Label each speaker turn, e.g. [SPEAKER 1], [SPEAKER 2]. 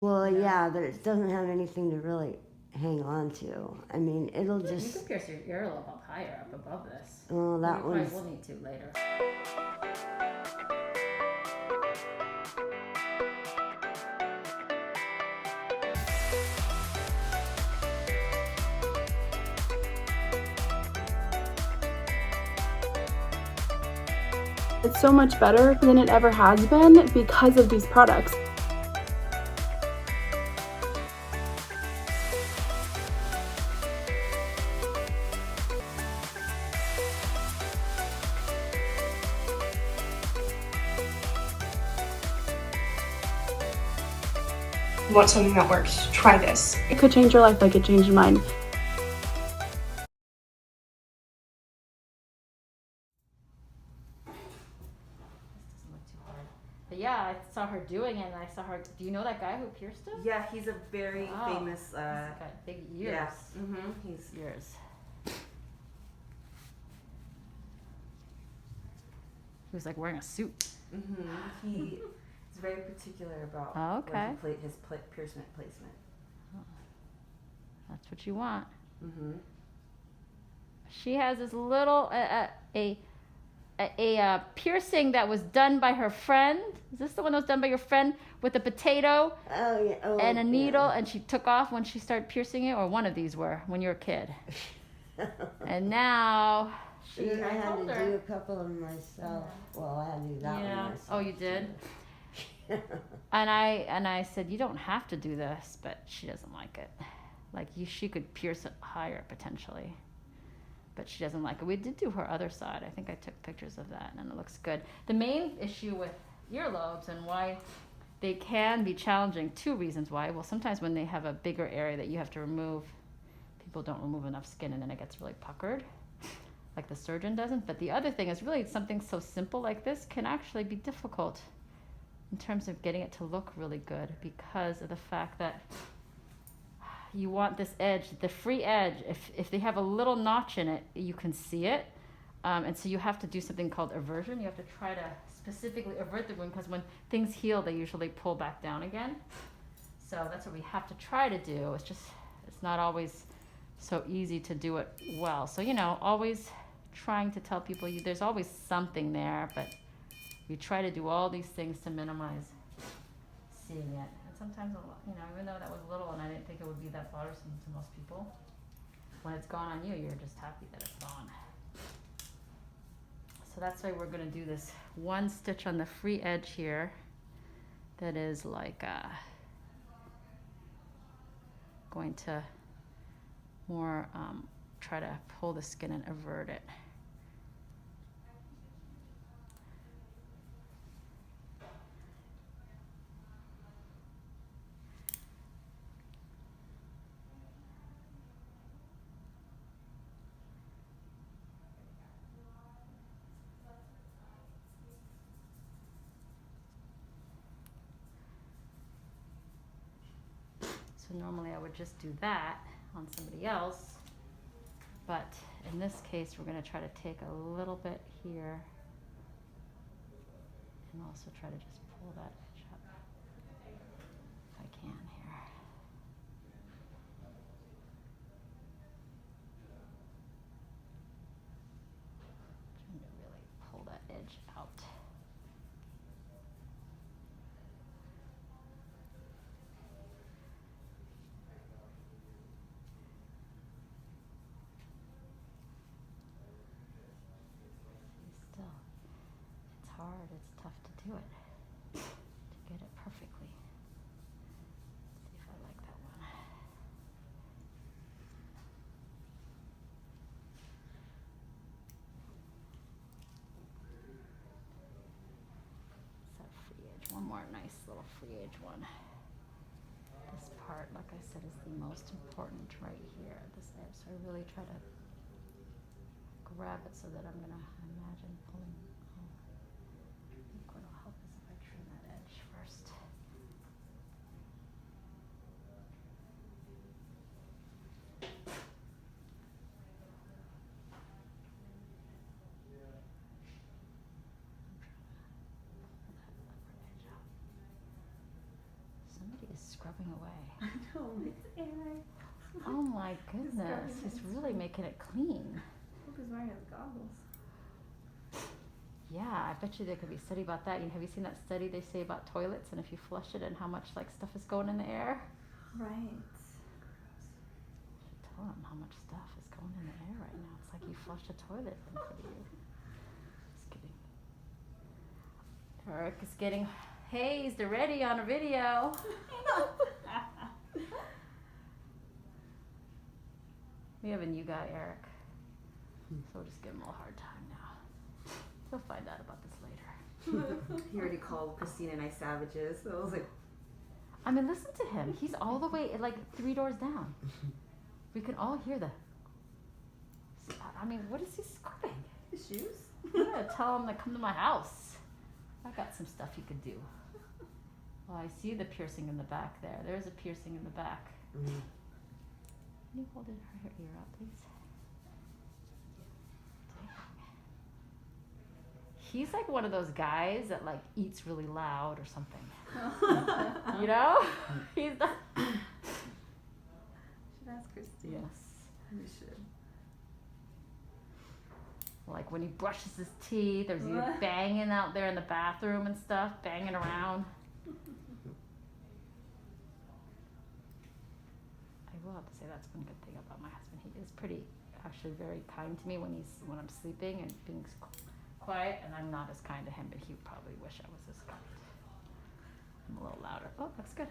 [SPEAKER 1] Well, yeah, but it doesn't have anything to really hang on to. I mean, it'll
[SPEAKER 2] You
[SPEAKER 1] just.
[SPEAKER 2] could pierce your earlobe up higher, up above this.
[SPEAKER 1] Oh,
[SPEAKER 2] Well, you
[SPEAKER 1] that
[SPEAKER 2] probably
[SPEAKER 1] one's.
[SPEAKER 2] will need to later.
[SPEAKER 3] It's so much better than it ever has been because of these products.
[SPEAKER 4] You want something that works, try this.
[SPEAKER 3] It could change your life like it changed mine.
[SPEAKER 2] But yeah, I saw her doing it, and I saw her. Do you know that guy who pierced him?
[SPEAKER 5] Yeah, he's a very famous.
[SPEAKER 2] He's got big ears.
[SPEAKER 5] Yeah. He's
[SPEAKER 2] ears. He was like wearing a suit.
[SPEAKER 5] He is very particular about
[SPEAKER 2] Okay.
[SPEAKER 5] where he his piercement placement.
[SPEAKER 2] That's what you want. She has this little a piercing that was done by her friend. Is this the one that was done by your friend with a potato
[SPEAKER 1] Oh, yeah. Oh,
[SPEAKER 2] and a needle,
[SPEAKER 1] yeah.
[SPEAKER 2] and she took off when she started piercing it, or one of these were when you were a kid? And now she.
[SPEAKER 1] And then I had
[SPEAKER 2] told
[SPEAKER 1] to
[SPEAKER 2] her.
[SPEAKER 1] do a couple of myself. Well, I had to do that one myself.
[SPEAKER 2] Oh, you did. And I said, you don't have to do this, but she doesn't like it. Like she could pierce it higher potentially, but she doesn't like it. We did do her other side. I think I took pictures of that, and it looks good. The main issue with earlobes and why they can be challenging, two reasons why. Well, sometimes when they have a bigger area that you have to remove, people don't remove enough skin, and then it gets really puckered, like the surgeon doesn't. But the other thing is really something so simple like this can actually be difficult in terms of getting it to look really good, because of the fact that you want this edge, the free edge. If they have a little notch in it, you can see it. And so you have to do something called aversion. You have to try to specifically avert the wound, because when things heal, they usually pull back down again. So that's what we have to try to do. It's not always so easy to do it well. So, always trying to tell people there's always something there, but we try to do all these things to minimize seeing it. And sometimes, even though that was little and I didn't think it would be that bothersome to most people, when it's gone on you, you're just happy that it's gone. So that's why we're going to do this one stitch on the free edge here that is like going to more try to pull the skin and avert it. So normally I would just do that on somebody else, but in this case we're going to try to take a little bit here and also try to just pull that edge up if I can here. Trying to really pull that edge out. Still, it's hard, it's tough to do it, to get it perfectly. Let's see if I like that one. It's that free edge, one more nice little free edge one. This part, like I said, is the most important right here, this edge. So I really try to grab it so that I'm going to imagine pulling. I think what'll help is if I trim that edge first. Somebody is scrubbing going away.
[SPEAKER 5] I know, it's air.
[SPEAKER 2] Oh my goodness,
[SPEAKER 5] Disgusting.
[SPEAKER 2] he's really making it clean.
[SPEAKER 5] Look, he's wearing his goggles.
[SPEAKER 2] Yeah, I bet you there could be a study about that. Have you seen that study they say about toilets and if you flush it and how much like stuff is going in the air?
[SPEAKER 5] Right.
[SPEAKER 2] Tell them how much stuff is going in the air right now. It's like you flushed a toilet in front of you. Just kidding. Eric is getting hazed already on a video. We have a new guy, Eric. So we'll just give him a hard time now. He'll find out about this later.
[SPEAKER 5] He already called Christina and I savages. So I was like,
[SPEAKER 2] I mean, listen to him. He's all the way, like, 3 doors down. We can all hear the... I mean, what is he scrubbing?
[SPEAKER 5] his shoes?
[SPEAKER 2] Yeah, tell him to come to my house. I got some stuff he could do. Well, I see the piercing in the back there. There's a piercing in the back.
[SPEAKER 1] Mm-hmm.
[SPEAKER 2] Can you hold her ear out, please? He's like one of those guys that like eats really loud or something. You know? He's the...
[SPEAKER 5] Should ask Christina.
[SPEAKER 2] Yes.
[SPEAKER 5] We should.
[SPEAKER 2] Like when he brushes his teeth, or is he banging out there in the bathroom and stuff, banging around. I will have to say that's one good thing about my husband. He is pretty, actually very kind to me when I'm sleeping and being quiet, and I'm not as kind to him, but he would probably wish I was as kind. I'm a little louder. Oh, that's good.